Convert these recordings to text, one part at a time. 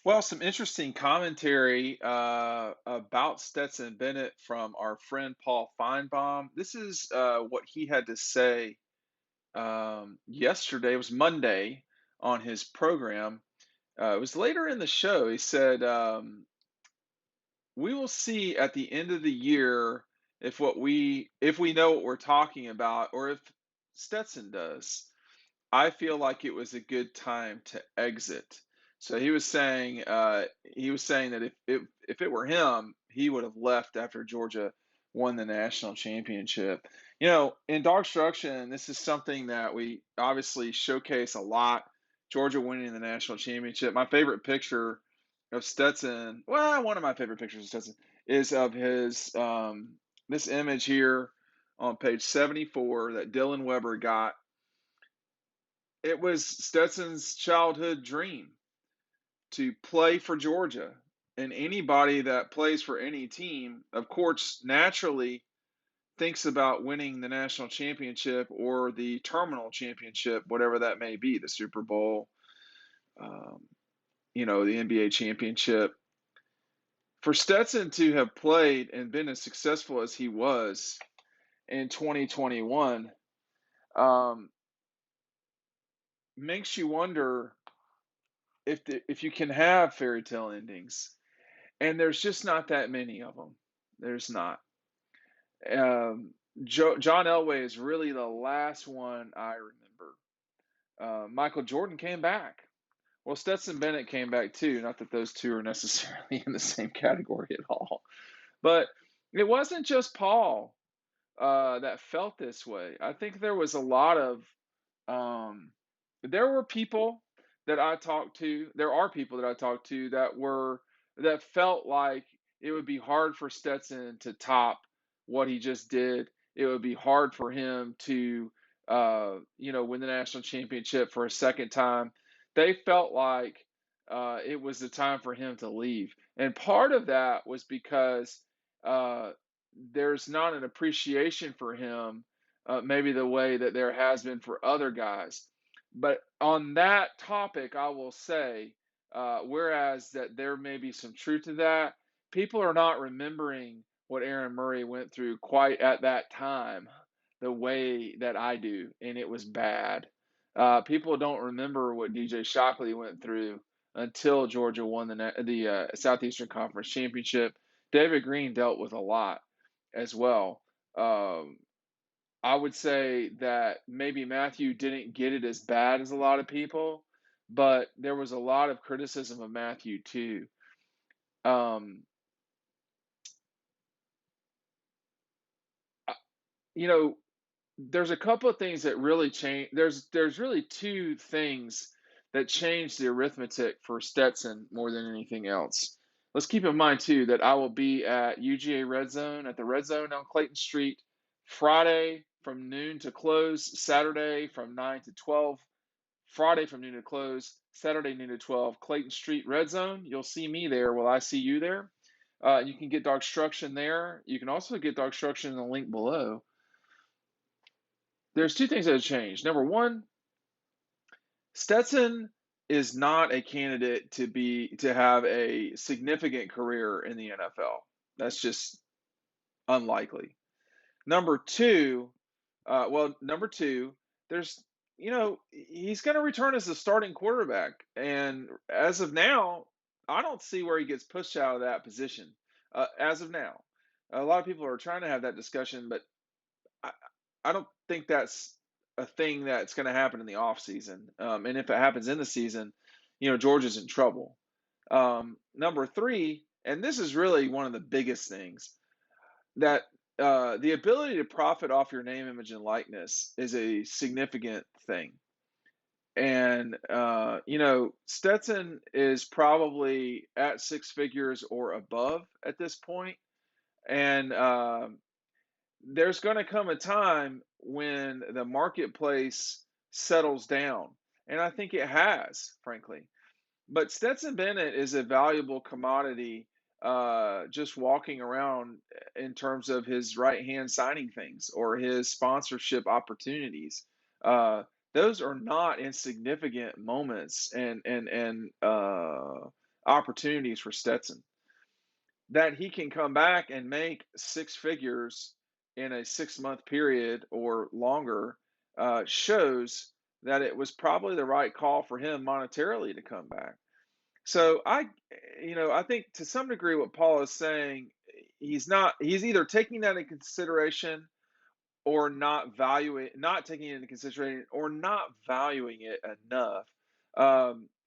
Well, some interesting commentary about Stetson Bennett from our friend Paul Finebaum. This is what he had to say yesterday. It was Monday on his program. It was later in the show. He said, "We will see at the end of the year if we know what we're talking about, or if Stetson does. I feel like it was a good time to exit." So he was saying that if it were him, he would have left after Georgia won the national championship. In Dogstruction, this is something that we obviously showcase a lot. Georgia winning the national championship. My favorite picture of Stetson, well, one of my favorite pictures of Stetson is of his this image here on page 74 that Dylan Weber got. It was Stetson's childhood dream to play for Georgia. And anybody that plays for any team, of course, naturally thinks about winning the national championship or the terminal championship, whatever that may be, the Super Bowl, um, the NBA championship. For Stetson to have played and been as successful as he was in 2021 um, makes you wonder if you can have fairy tale endings. And there's just not that many of them. There's not. John Elway is really the last one I remember. Michael Jordan came back. Well, Stetson Bennett came back too. Not that those two are necessarily in the same category at all. But it wasn't just Paul that felt this way. I think there was a lot of, there were people that I talked to, there are people that I talked to that felt like it would be hard for Stetson to top what he just did. It would be hard for him to, win the national championship for a second time. They felt like it was the time for him to leave. And part of that was because uh, there's not an appreciation for him, maybe the way that there has been for other guys. But on that topic, I will say, whereas that there may be some truth to that, people are not remembering what Aaron Murray went through quite at that time the way that I do, and it was bad. People don't remember what DJ Shockley went through until Georgia won the Southeastern Conference Championship. David Green dealt with a lot as well. Um, I would say that maybe Matthew didn't get it as bad as a lot of people, but there was a lot of criticism of Matthew too. Um, you know, there's a couple of things that really change. There's really two things that change the arithmetic for Stetson more than anything else. Let's keep in mind too that I will be at UGA Red Zone at the Red Zone on Clayton Street Friday from noon to close, Saturday from 9 to 12, Friday from noon to close, Saturday noon to 12, Clayton Street Red Zone. You'll see me there. Will I see you there? You can get Dogstruction there. You can also get Dogstruction in the link below. There's two things that have changed. Number one, Stetson is not a candidate to have a significant career in the NFL. That's just unlikely. Number two, number two, there's he's going to return as the starting quarterback, and as of now, I don't see where he gets pushed out of that position. As of now, a lot of people are trying to have that discussion, but I, I don't think that's a thing that's going to happen in the off season. And if it happens in the season, Georgia's in trouble. Number three, and this is really one of the biggest things, that the ability to profit off your name, image, and likeness is a significant thing. And Stetson is probably at six figures or above at this point, and there's going to come a time when the marketplace settles down. And I think it has, frankly. But Stetson Bennett is a valuable commodity just walking around in terms of his right hand signing things or his sponsorship opportunities. Uh, those are not insignificant moments and opportunities for Stetson. That he can come back and make six figures in a 6 month period or longer shows that it was probably the right call for him monetarily to come back. So I think to some degree what Paul is saying, he's either taking that into consideration or not taking it into consideration or not valuing it enough.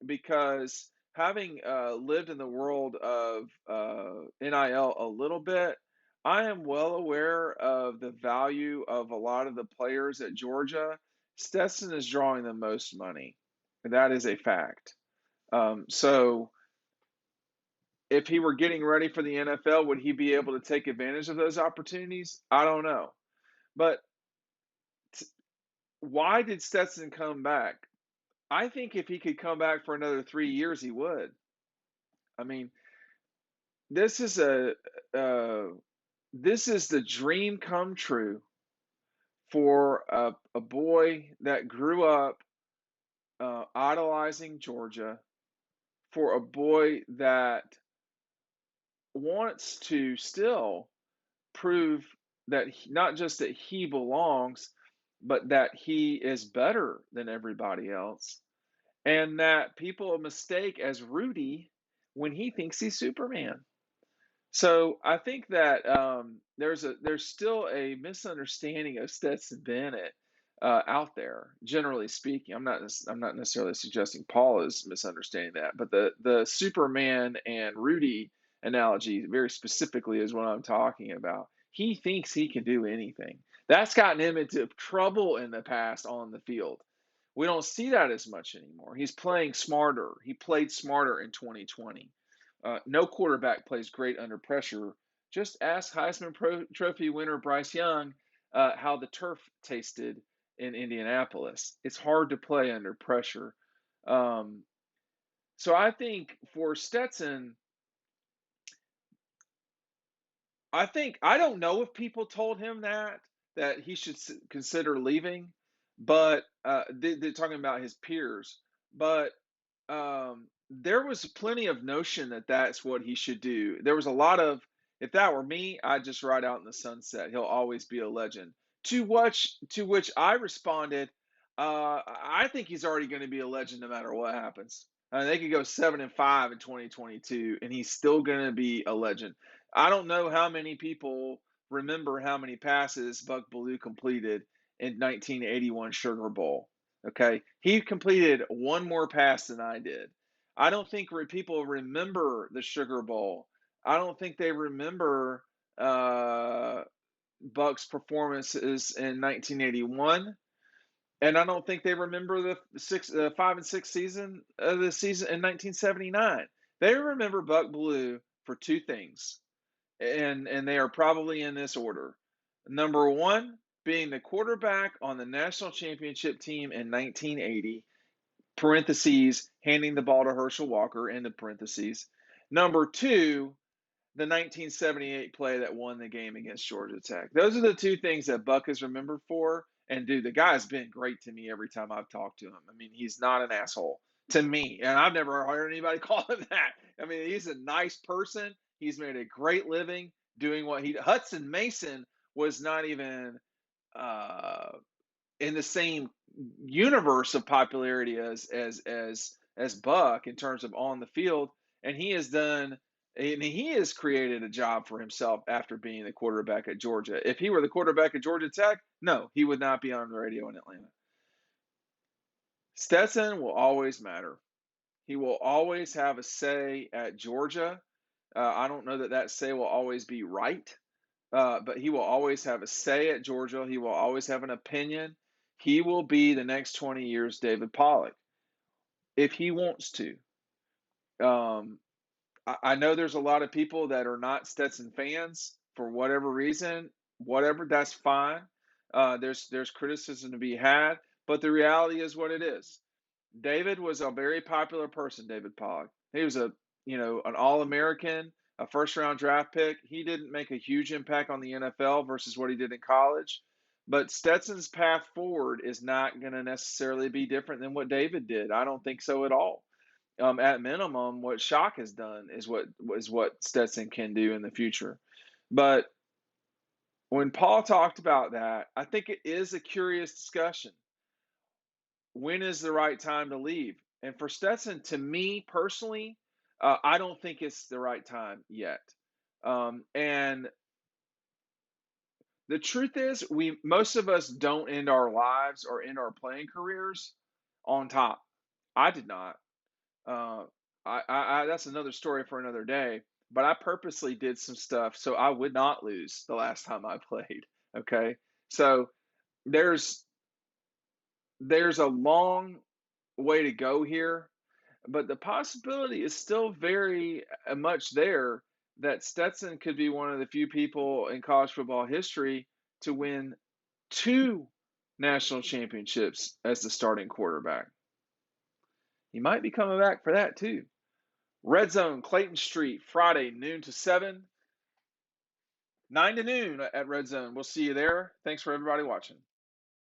Because having lived in the world of NIL a little bit, I am well aware of the value of a lot of the players at Georgia. Stetson is drawing the most money. That is a fact. So if he were getting ready for the NFL, would he be able to take advantage of those opportunities? I don't know. But why did Stetson come back? I think if he could come back for another 3 years, he would. I mean, this is uh, this is the dream come true for a boy that grew up idolizing Georgia, for a boy that wants to still prove that not just that he belongs, but that he is better than everybody else, and that people mistake as Rudy when he thinks he's Superman. So I think that there's still a misunderstanding of Stetson Bennett out there, generally speaking. I'm not necessarily suggesting Paul is misunderstanding that, but the Superman and Rudy analogy very specifically is what I'm talking about. He thinks he can do anything. That's gotten him into trouble in the past on the field. We don't see that as much anymore. He's playing smarter. He played smarter in 2020. No quarterback plays great under pressure. Just ask Trophy winner Bryce Young how the turf tasted in Indianapolis. It's hard to play under pressure. Um, so I think for Stetson, I don't know if people told him that he should consider leaving, but they're talking about his peers. But there was plenty of notion that that's what he should do. There was a lot of, if that were me, I'd just ride out in the sunset. He'll always be a legend. To which I responded, I think he's already going to be a legend no matter what happens. They could go 7-5 in 2022, and he's still going to be a legend. I don't know how many people remember how many passes Buck Belue completed in 1981 Sugar Bowl. Okay, he completed one more pass than I did. I don't think people remember the Sugar Bowl. I don't think they remember Buck's performances in 1981, and I don't think they remember the 5 and 6 season of the season in 1979. They remember Buck Belue for two things, and they are probably in this order. Number one, being the quarterback on the national championship team in 1980, parentheses, handing the ball to Herschel Walker, end of parentheses. Number two, the 1978 play that won the game against Georgia Tech. Those are the two things that Buck is remembered for. And dude, the guy's been great to me every time I've talked to him. I mean, he's not an asshole to me, and I've never heard anybody call him that. I mean, he's a nice person. He's made a great living doing what he. Hudson Mason was not even uh, in the same universe of popularity as Buck in terms of on the field, and he has done. And he has created a job for himself after being the quarterback at Georgia. If he were the quarterback at Georgia Tech, no, he would not be on the radio in Atlanta. Stetson will always matter. He will always have a say at Georgia. I don't know that that say will always be right, but he will always have a say at Georgia. He will always have an opinion. He will be the next 20 years David Pollock if he wants to. Um, I know there's a lot of people that are not Stetson fans for whatever reason. Whatever, that's fine. There's criticism to be had, but the reality is what it is. David was a very popular person. David Pollock. He was an All-American, a first-round draft pick. He didn't make a huge impact on the NFL versus what he did in college, but Stetson's path forward is not going to necessarily be different than what David did. I don't think so at all. at minimum, what Shock has done is what Stetson can do in the future. But when Paul talked about that, I think it is a curious discussion. When is the right time to leave? And for Stetson, to me personally, I don't think it's the right time yet. And the truth is, most of us don't end our lives or end our playing careers on top. I did not. Uh, that's another story for another day. But I purposely did some stuff so I would not lose the last time I played. Okay, so there's there's a long way to go here, but the possibility is still very much there that Stetson could be one of the few people in college football history to win two national championships as the starting quarterback. He might be coming back for that too. Red Zone, Clayton Street, Friday, noon to 7, 9 to noon at Red Zone. We'll see you there. Thanks for everybody watching.